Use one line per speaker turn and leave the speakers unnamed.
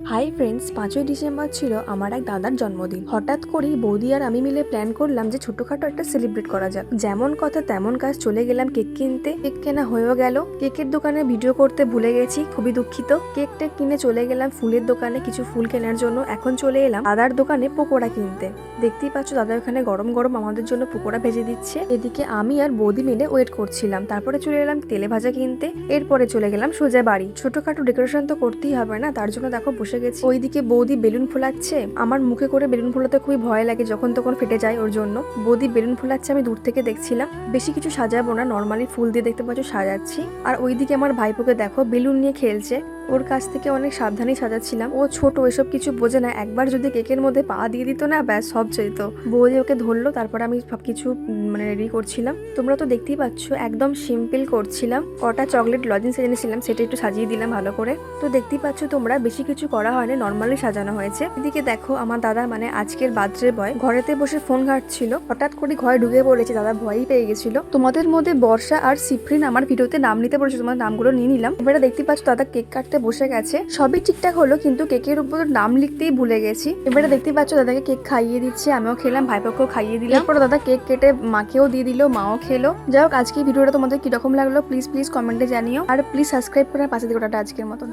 Hi friends, 5ই December ছিল আমার এক দাদার জন্মদিন। হঠাৎ করেই বৌদি আর আমি মিলে প্ল্যান করলাম যে ছোটখাটো একটা সেলিব্রেট করা যাক। যেমন কথা তেমন কাজ, চলে গেলাম কেক কিনতে। কেক কেনা হয়েও গেল। কেকের দোকানে ভিডিও করতে ভুলে গেছি, খুবই দুঃখিত। কেকটা কিনে চলে গেলাম ফুলের দোকানে কিছু ফুল কেনার জন্য। এখন চলে এলাম দাদার দোকানে পকোড়া কিনতে। দেখতেই পাচ্ছ দাদা ওখানে গরম গরম আমাদের জন্য পকোড়া ভেজে দিচ্ছে। এদিকে আমি আর বৌদি মিলে ওয়েট করছিলাম। তারপরে চলে এলাম তেলে ভাজা কিনতে। এরপরে চলে গেলাম সোজা বাড়ি। ছোটখাটো ডেকোরেশন তো করতেই হবে না, তার জন্য দেখো বসে গেছি। ওইদিকে বৌদি বেলুন ফোলাচ্ছে। আমার মুখে করে বেলুন ফোলাতে খুবই ভয় লাগে, যখন তখন ফেটে যায়, ওর জন্য বৌদি বেলুন ফোলাচ্ছে। আমি দূর থেকে দেখছিলাম। বেশি কিছু সাজাবো না, নর্মালি ফুল দিয়ে দেখতে পাচ্ছ সাজাচ্ছি। আর ওইদিকে আমার ভাইপোকে দেখো বেলুন নিয়ে খেলছে। ওর কাছ থেকে অনেক সাবধানে সাজাচ্ছিলাম। ও ছোট, এসব কিছু বোঝে না। একবার যদি কেকের মধ্যে পা দিয়ে দিত না, ব্যাস সব যেত। বৌদি ওকে ধরলো, তারপর আমি সবকিছু রেডি করছিলাম। তোমরা তো দেখতেই পাচ্ছ একদম সিম্পল করছিলাম। কটা চকলেট লজেন্স এনেছিলাম, সেটা একটু সাজিয়ে দিলাম ভালো করে। তো দেখতেই পাচ্ছ তোমরা, বেশি কিছু করা হয়নি, নর্মালি সাজানো হয়েছে। এদিকে দেখো আমার দাদা আজকের বার্থডে বয় ঘরেতে বসে ফোন ঘাঁটছিল। হঠাৎ করে ঘরে ঢুকে পড়েছে, দাদা ভয়ই পেয়ে গেছিল। তোমাদের মধ্যে বর্ষা আর সিফরিন আমার ভিডিওতে নাম নিতে বলেছে, তোমার নামগুলো নিয়ে নিলাম। এবারে দেখতে পাচ্ছ দাদা কেক কাটতে বসে গেছে। সবই ঠিকঠাক হলো, কিন্তু কেকের উপর নাম লিখতেই ভুলে গেছি। এবারে দেখতে পাচ্ছ দাদাকে কেক খাইয়ে দিচ্ছে, আমিও খেলাম, ভাইপোকেও খাইয়ে দিলাম। এরপর দাদা কেক কেটে মাকেও দিয়ে দিল, মাও খেলো। যাই হোক, আজকে ভিডিওটা তোমাদের কিরকম লাগলো প্লিজ কমেন্টে জানিও। আর প্লিজ সাবস্ক্রাইব করে পাশে দিকে আজকের মতন।